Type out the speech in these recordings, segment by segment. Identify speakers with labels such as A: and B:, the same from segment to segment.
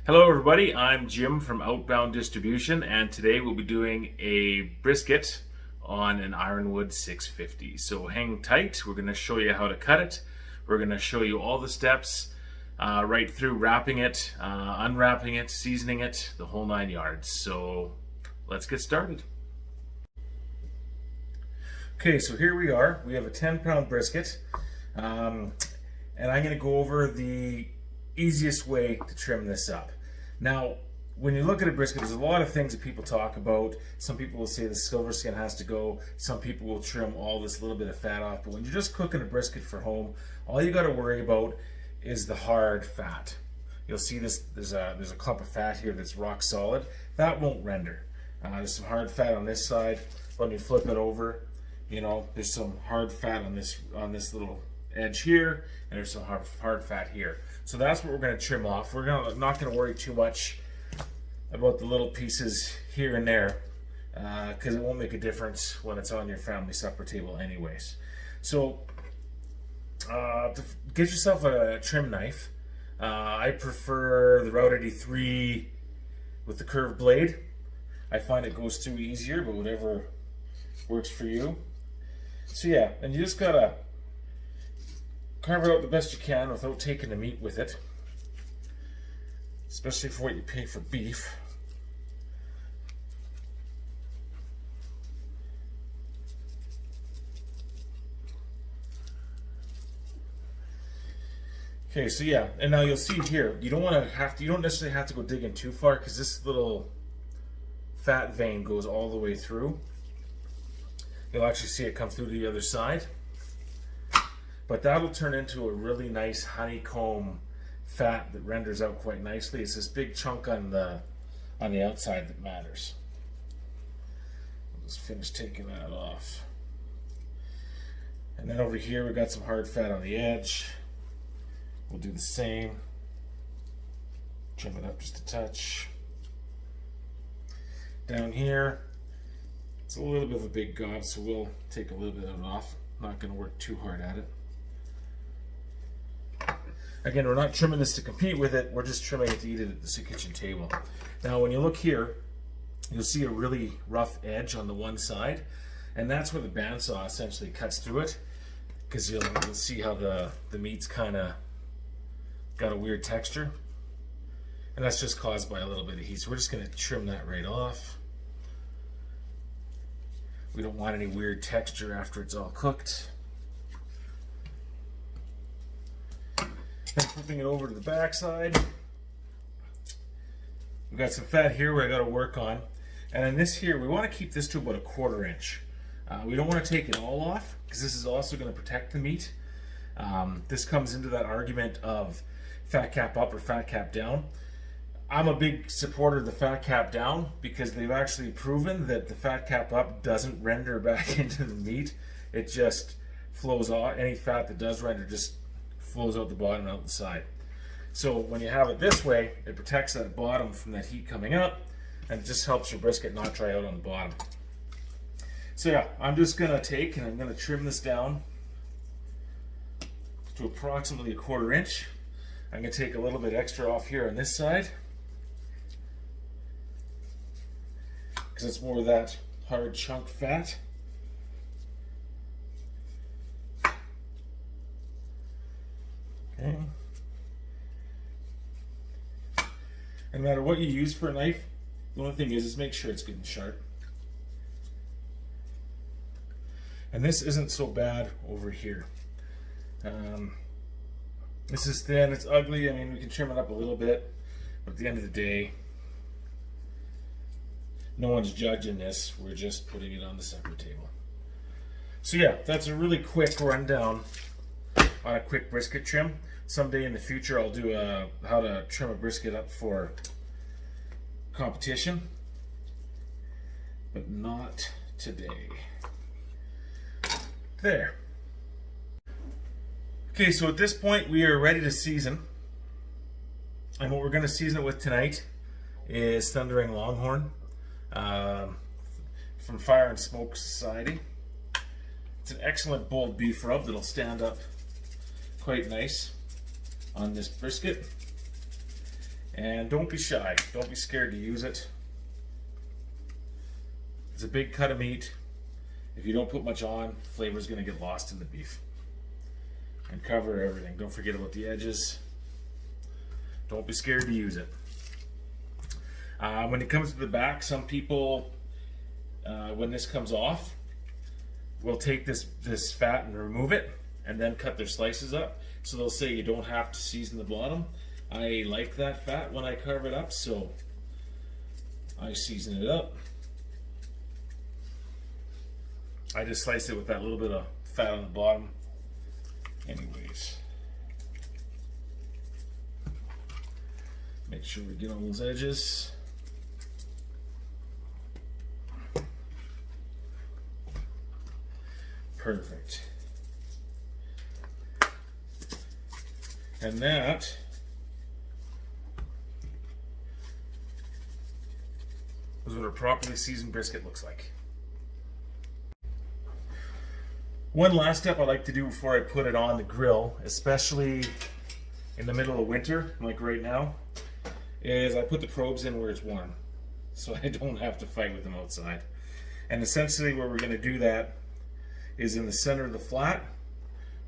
A: Hello everybody, I'm Jim from Outbound Distribution, and today we'll be doing a brisket on an Ironwood 650. So hang tight, we're going to show you how to cut it. We're going to show you all the steps, right through wrapping it, unwrapping it, seasoning it, the whole 9 yards. So let's get started. Okay, so here we are. We have a 10-pound brisket, and I'm going to go over the easiest way to trim this up. Now, when you look at a brisket, there's a lot of things that people talk about. Some people will say the silver skin has to go. Some people will trim all this little bit of fat off. But when you're just cooking a brisket for home, all you got to worry about is the hard fat. You'll see this. There's a clump of fat here that's rock solid. That won't render. There's some hard fat on this side. When you flip it over, you know, there's some hard fat on this little edge here, and there's some hard fat here. So that's what we're going to trim off. We're not going to worry too much about the little pieces here and there, because it won't make a difference when it's on your family supper table anyways. So to get yourself a trim knife, I prefer the Route 83 with the curved blade. I find it goes through easier, but whatever works for you. So yeah, and you just gotta carve it out the best you can without taking the meat with it, especially for what you pay for beef. Okay, so yeah, and now you'll see here, you don't necessarily have to go digging too far, because this little fat vein goes all the way through. You'll actually see it come through to the other side. But that'll turn into a really nice honeycomb fat that renders out quite nicely. It's this big chunk on the outside that matters. I'll just finish taking that off. And then over here we got some hard fat on the edge. We'll do the same. Trim it up just a touch. Down here, it's a little bit of a big gob, so we'll take a little bit of it off. Not going to work too hard at it. Again, we're not trimming this to compete with it, we're just trimming it to eat it at the kitchen table. Now when you look here, you'll see a really rough edge on the one side, and that's where the bandsaw essentially cuts through it, because you'll see how the meat's kind of got a weird texture, and that's just caused by a little bit of heat. So we're just going to trim that right off. We don't want any weird texture after it's all cooked. Then flipping it over to the back side, we've got some fat here where I got to work on, and then this here, we want to keep this to about a 1/4 inch. We don't want to take it all off, because this is also going to protect the meat. This comes into that argument of fat cap up or fat cap down. I'm a big supporter of the fat cap down, because they've actually proven that the fat cap up doesn't render back into the meat. It just flows off. Any fat that does render just flows out the bottom and out the side. So when you have it this way, it protects that bottom from that heat coming up, and it just helps your brisket not dry out on the bottom. So yeah, I'm just going to take and I'm going to trim this down to approximately a 1/4 inch. I'm going to take a little bit extra off here on this side, because it's more of that hard chunk fat. Okay. And no matter what you use for a knife, the only thing is make sure it's good and sharp. And this isn't so bad over here. This is thin, it's ugly. I mean, we can trim it up a little bit, but at the end of the day, no one's judging this. We're just putting it on the supper table. So yeah, that's a really quick rundown on a quick brisket trim. Someday in the future, I'll do how to trim a brisket up for competition, but not today. There. Okay, so at this point we are ready to season, and what we're going to season it with tonight is Thundering Longhorn from Fire and Smoke Society. It's an excellent boiled beef rub that'll stand up quite nice on this brisket. And don't be shy. Don't be scared to use it. It's a big cut of meat. If you don't put much on, the flavor is going to get lost in the beef. And cover everything. Don't forget about the edges. Don't be scared to use it. When it comes to the back, some people, when this comes off, will take this fat and remove it and then cut their slices up. So they'll say you don't have to season the bottom. I like that fat when I carve it up, so I season it up. I just slice it with that little bit of fat on the bottom. Anyways, make sure we get on those edges. Perfect. And that is what a properly seasoned brisket looks like. One last step I like to do before I put it on the grill, especially in the middle of winter, like right now, is I put the probes in where it's warm, so I don't have to fight with them outside. And essentially where we're going to do that is in the center of the flat,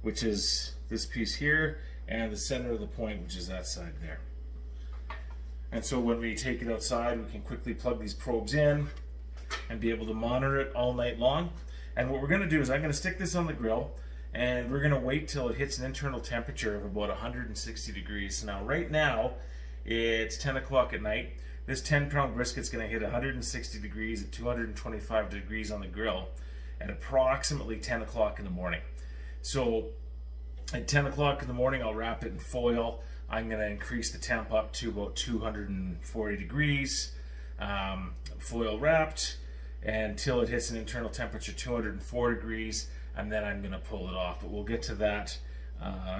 A: which is this piece here, and the center of the point, which is that side there. And so when we take it outside, we can quickly plug these probes in and be able to monitor it all night long. And what we're going to do is I'm going to stick this on the grill, and we're going to wait till it hits an internal temperature of about 160 degrees. So now right now it's 10 o'clock at night. This 10-pound brisket's going to hit 160 degrees at 225 degrees on the grill at approximately 10 o'clock in the morning. So at 10 o'clock in the morning, I'll wrap it in foil. I'm going to increase the temp up to about 240 degrees, foil wrapped, until it hits an internal temperature 204 degrees, and then I'm going to pull it off. But we'll get to that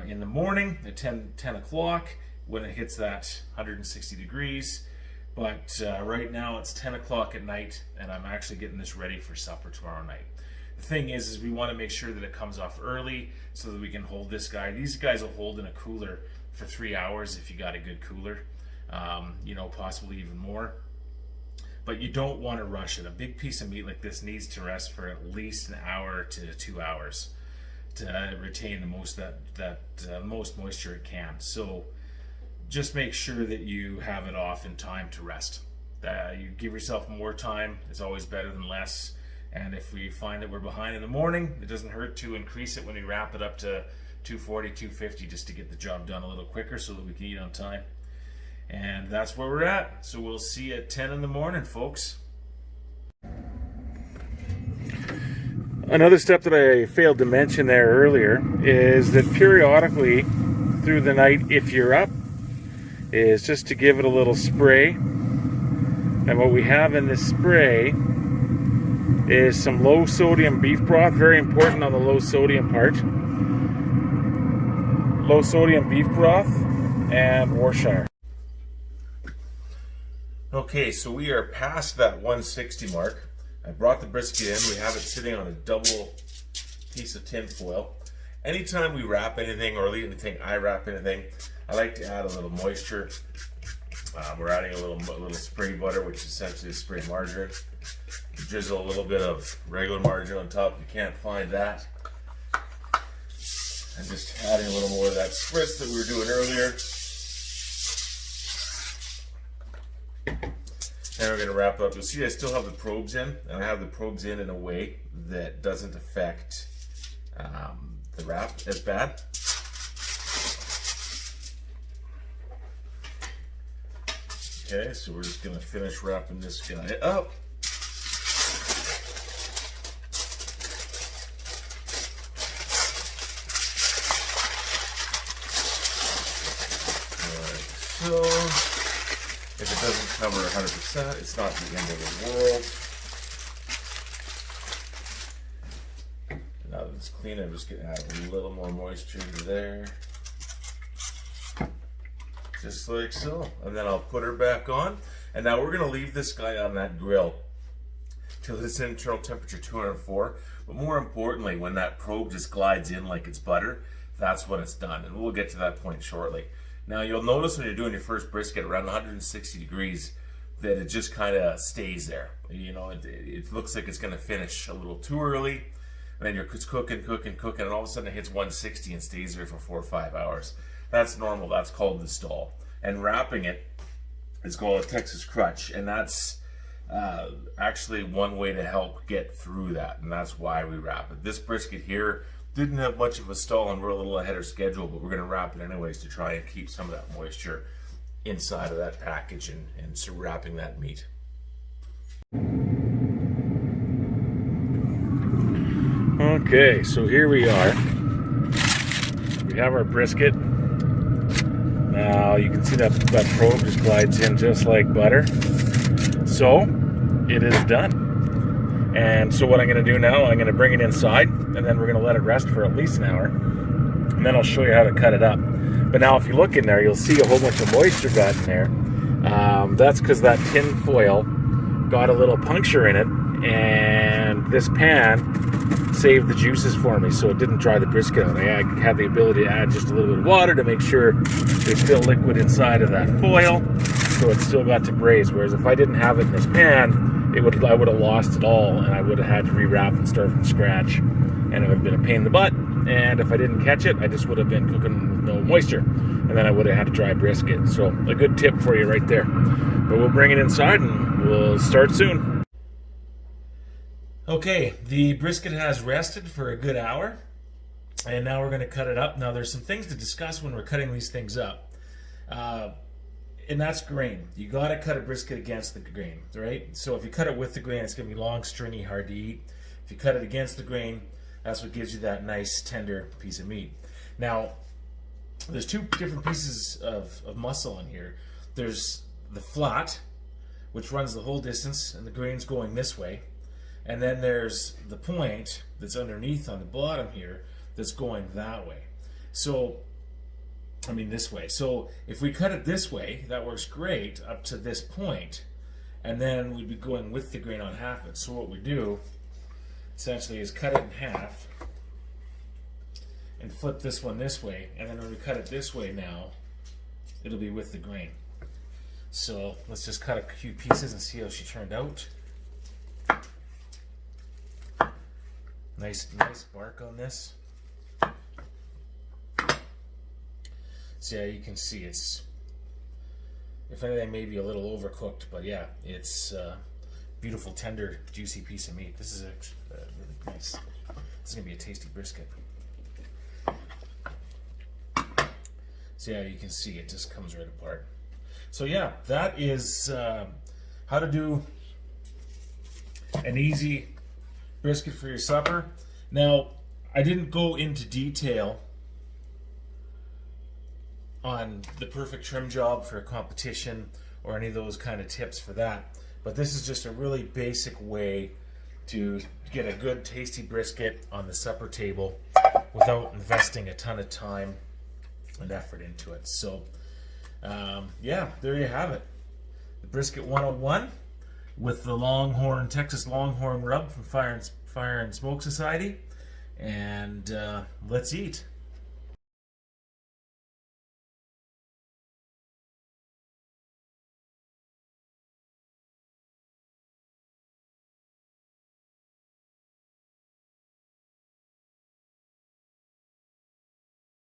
A: in the morning at 10 o'clock when it hits that 160 degrees. But right now it's 10 o'clock at night, and I'm actually getting this ready for supper tomorrow night. The thing is we want to make sure that it comes off early so that we can hold this guy. These guys will hold in a cooler for 3 hours if you got a good cooler, you know, possibly even more. But you don't want to rush it. A big piece of meat like this needs to rest for at least an hour to 2 hours to retain the most most moisture it can. So just make sure that you have it off in time to rest. You give yourself more time. It's always better than less. And if we find that we're behind in the morning, it doesn't hurt to increase it when we wrap it up to 240, 250 just to get the job done a little quicker so that we can eat on time. And that's where we're at. So we'll see you at 10 in the morning, folks. Another step that I failed to mention there earlier is that periodically through the night, if you're up, is just to give it a little spray. And what we have in this spray is some low sodium beef broth. Very important on the low sodium part. Low sodium beef broth and Worcestershire. Okay, so we are past that 160 mark. I brought the brisket in. We have it sitting on a double piece of tin foil. Anytime we wrap anything, or anything I wrap anything, I like to add a little moisture. We're adding a little spray butter, which is essentially spray margarine. Drizzle a little bit of regular margarine on top if you can't find that. And just adding a little more of that spritz that we were doing earlier. And we're going to wrap up. You'll see I still have the probes in, and I have the probes in a way that doesn't affect the wrap as bad. Okay, so we're just going to finish wrapping this guy up. Alright, so if it doesn't cover 100%, it's not the end of the world. Now that it's clean, I'm just going to add a little more moisture into there. Just like so. And then I'll put her back on. And now we're going to leave this guy on that grill till it's internal temperature 204. But more importantly, when that probe just glides in like it's butter, that's when it's done. And we'll get to that point shortly. Now you'll notice when you're doing your first brisket around 160 degrees that it just kind of stays there. You know, it looks like it's going to finish a little too early, and then you're cooking, and all of a sudden it hits 160 and stays there for 4 or 5 hours. That's normal. That's called the stall. And wrapping it is called a Texas crutch, and that's actually one way to help get through that, and that's why we wrap it. This brisket here didn't have much of a stall, and we're a little ahead of schedule, but we're going to wrap it anyways to try and keep some of that moisture inside of that package and so wrapping that meat. Okay, so here we are. We have our brisket. Now you can see that probe just glides in just like butter. So it is done. And so what I'm going to do now, I'm going to bring it inside, and then we're going to let it rest for at least an hour, and then I'll show you how to cut it up. But now if you look in there, you'll see a whole bunch of moisture got in there. That's because that tin foil got a little puncture in it, and this pan saved the juices for me, so it didn't dry the brisket out. I had the ability to add just a little bit of water to make sure there's still liquid inside of that foil, so it still got to braise. Whereas if I didn't have it in this pan, I would have lost it all, and I would have had to rewrap and start from scratch, and it would have been a pain in the butt. And if I didn't catch it, I just would have been cooking with no moisture, and then I would have had to dry brisket. So a good tip for you right there. But we'll bring it inside and we'll start soon. Okay, the brisket has rested for a good hour, and now we're going to cut it up. Now there's some things to discuss when we're cutting these things up. And that's grain. You got to cut a brisket against the grain, right? So if you cut it with the grain, it's going to be long, stringy, hard to eat. If you cut it against the grain, that's what gives you that nice, tender piece of meat. Now, there's two different pieces of muscle in here. There's the flat, which runs the whole distance, and the grain's going this way. And then there's the point that's underneath on the bottom here that's going that way. So, I mean this way. So if we cut it this way, that works great up to this point, and then we'd be going with the grain on half of it. So what we do essentially is cut it in half and flip this one this way, and then when we cut it this way now, it'll be with the grain. So let's just cut a few pieces and see how she turned out. Nice bark on this. So yeah, you can see it's, if anything, maybe a little overcooked, but yeah, it's a beautiful, tender, juicy piece of meat. This is really nice. This is gonna be a tasty brisket. So yeah, you can see it just comes right apart. So yeah, that is how to do an easy brisket for your supper. Now, I didn't go into detail on the perfect trim job for a competition or any of those kind of tips for that, but this is just a really basic way to get a good tasty brisket on the supper table without investing a ton of time and effort into it. So yeah, there you have it, the Brisket 101 with the Longhorn, Texas Longhorn rub from Fire and Smoke Society, and let's eat.